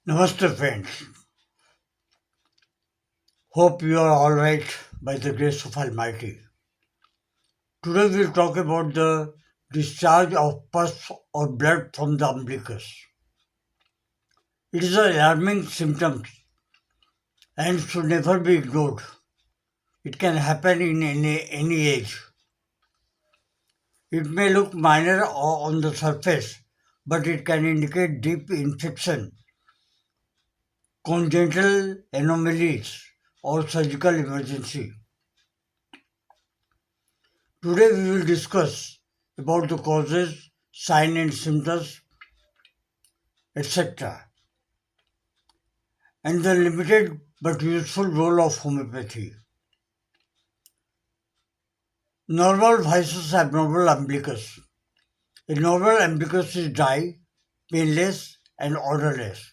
Namaste friends. Hope you are all right by the grace of Almighty. Today we'll talk about the discharge of pus or blood from the umbilicus. It is an alarming symptom and should never be ignored. It can happen in any age. It may look minor or on the surface, but it can indicate deep infection, congenital anomalies, or surgical emergency. Today we will discuss about the causes, signs and symptoms, etc., and the limited but useful role of homeopathy. Normal versus abnormal umbilicus. A normal umbilicus is dry, painless, and odorless.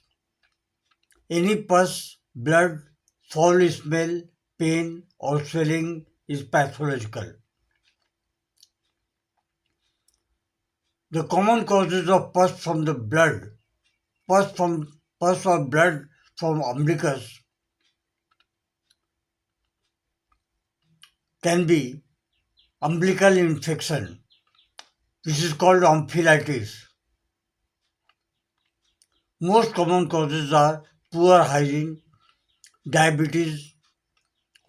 Any pus, blood, foul smell, pain, or swelling is pathological. The common causes of pus from the blood, pus or blood from umbilicus can be umbilical infection, which is called ampulitis. Most common causes are poor hygiene, diabetes,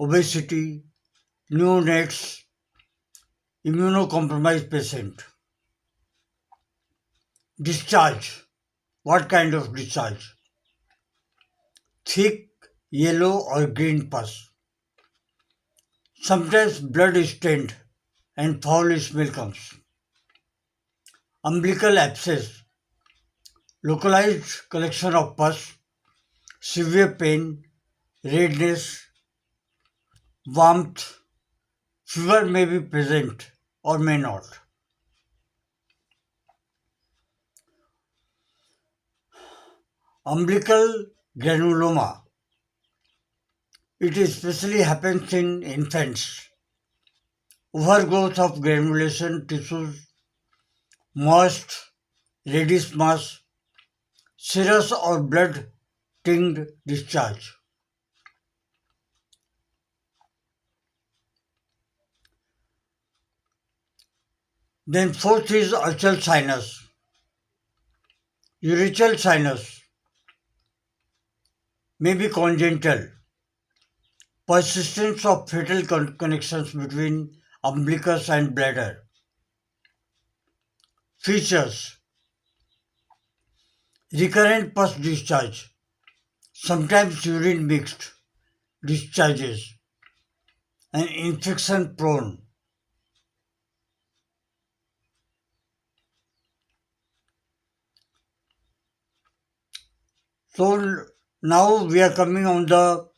obesity, neonates, immunocompromised patient. Discharge. What kind of discharge? Thick, yellow or green pus. Sometimes blood is stained and foul smell comes. Umbilical abscess. Localized collection of pus, severe pain, redness, warmth, fever may be present or may not. Umbilical granuloma. It especially happens in infants. Overgrowth of granulation tissues, moist, reddish mass, serous or blood tinged discharge. Then fourth is urchal sinus. Urachal sinus may be congenital. Persistence of fatal connections between umbilicus and bladder. Features: recurrent pus discharge, sometimes urine mixed discharges, and infection prone. So now we are coming on the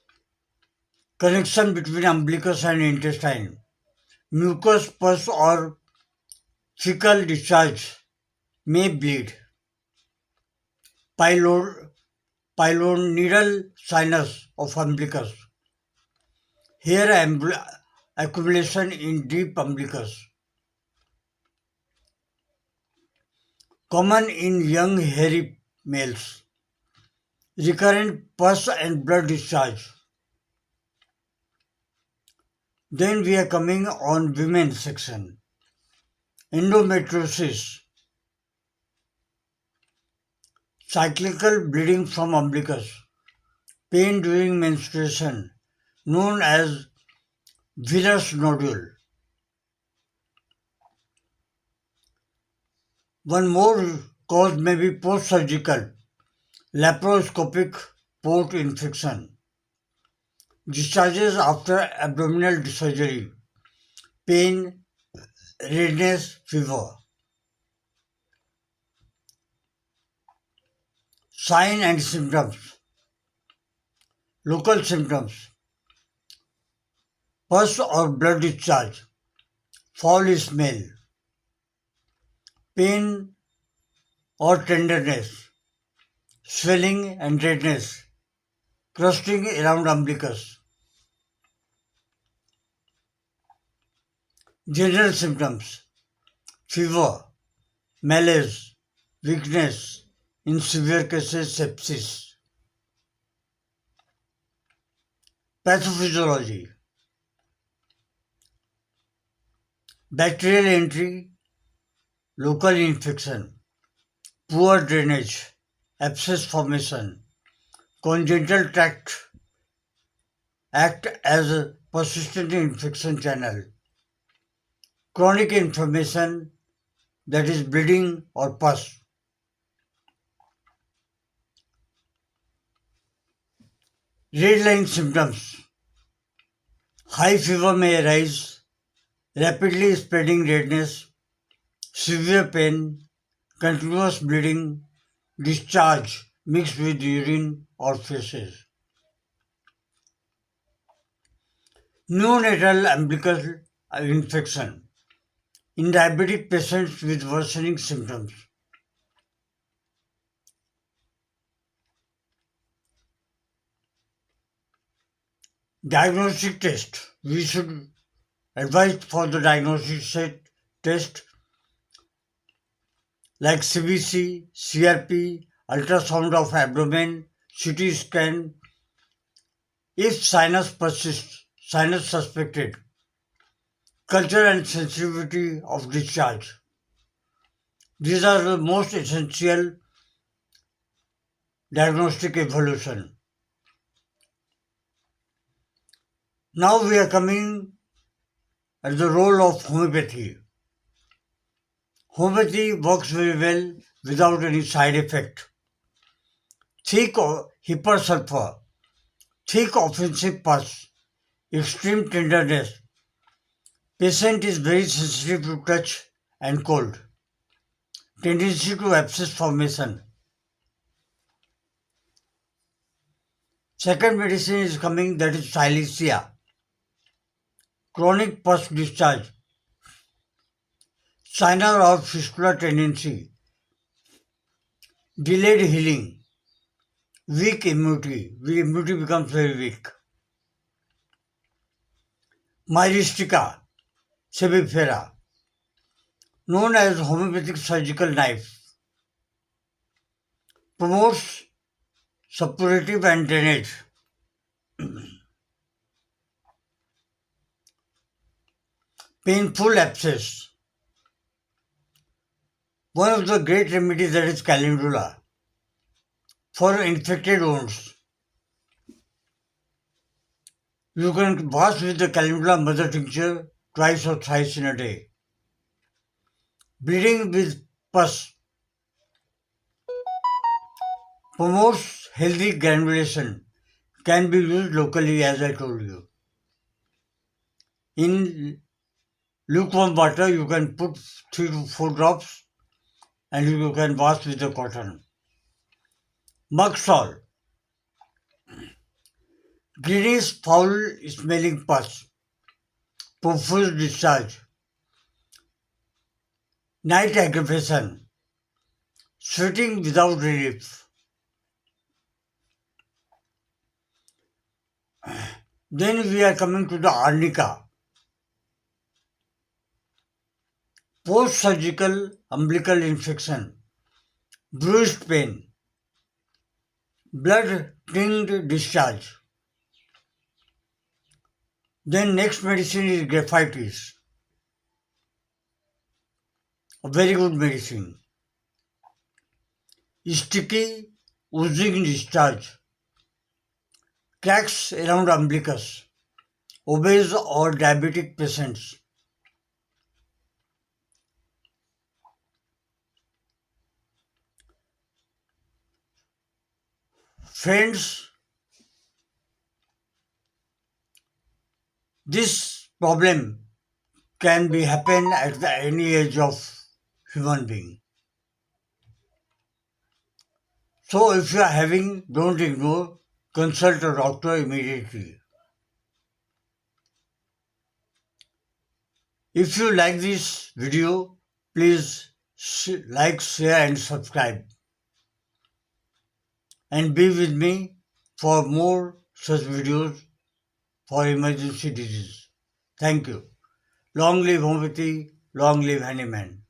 connection between umbilicus and intestine. Mucous pus or fecal discharge may bleed. Pylor- Pylonidal sinus of umbilicus. Hair accumulation in deep umbilicus. Common in young hairy males. Recurrent pus and blood discharge. Then we are coming on women section. Endometriosis, cyclical bleeding from umbilicus, pain during menstruation, known as venous nodule. One more cause may be post-surgical, laparoscopic port infection, discharges after abdominal surgery, pain, redness, fever. Sign and symptoms. Local symptoms: pus or blood discharge, foul smell, pain or tenderness, swelling and redness, crusting around umbilicus. General symptoms: fever, malaise, weakness, in severe cases sepsis. Pathophysiology, bacterial entry, local infection, poor drainage, abscess formation, congenital tract act as a persistent infection channel, chronic inflammation, that is bleeding or pus. Red line symptoms, high fever may arise, rapidly spreading redness, severe pain, continuous bleeding, discharge mixed with urine or feces. Neonatal umbilical infection in diabetic patients with worsening symptoms. Diagnostic test. We should advise for the test like CBC, CRP, ultrasound of abdomen, CT scan. If sinus persists, sinus suspected, culture and sensitivity of discharge. These are the most essential diagnostic evolution. Now we are coming at the role of homeopathy. Homeopathy works very well without any side effect. Thick hypersulfur, thick offensive pus, extreme tenderness. Patient is very sensitive to touch and cold. Tendency to abscess formation. Second medicine is coming, that is Silesia. Chronic pus discharge. Sinus or fistula tendency. Delayed healing. Weak immunity. Immunity becomes very weak. Myristica sebifera, known as homeopathic surgical knife, promotes suppurative and drainage. Painful abscess. One of the great remedies, that is calendula for infected wounds. You can wash with the calendula mother tincture twice or thrice in a day. Bleeding with pus promotes healthy granulation, can be used locally as I told you. In lukewarm water you can put 3 to 4 drops and you can wash with the cotton. Mug salt, greenish foul smelling pus, profuse discharge, night aggravation, sweating without relief. Then we are coming to the arnica. Post-surgical umbilical infection, bruised pain, blood-tinged discharge. Then next medicine is graphitis, a very good medicine. Sticky, oozing discharge, cracks around umbilicus, obese or diabetic patients. Friends, this problem can be happen at any age of human being. So if you are having, don't ignore, consult a doctor immediately. If you like this video, please like, share and subscribe. And be with me for more such videos for emergency disease. Thank you. Long live homeopathy, long live Hahnemann.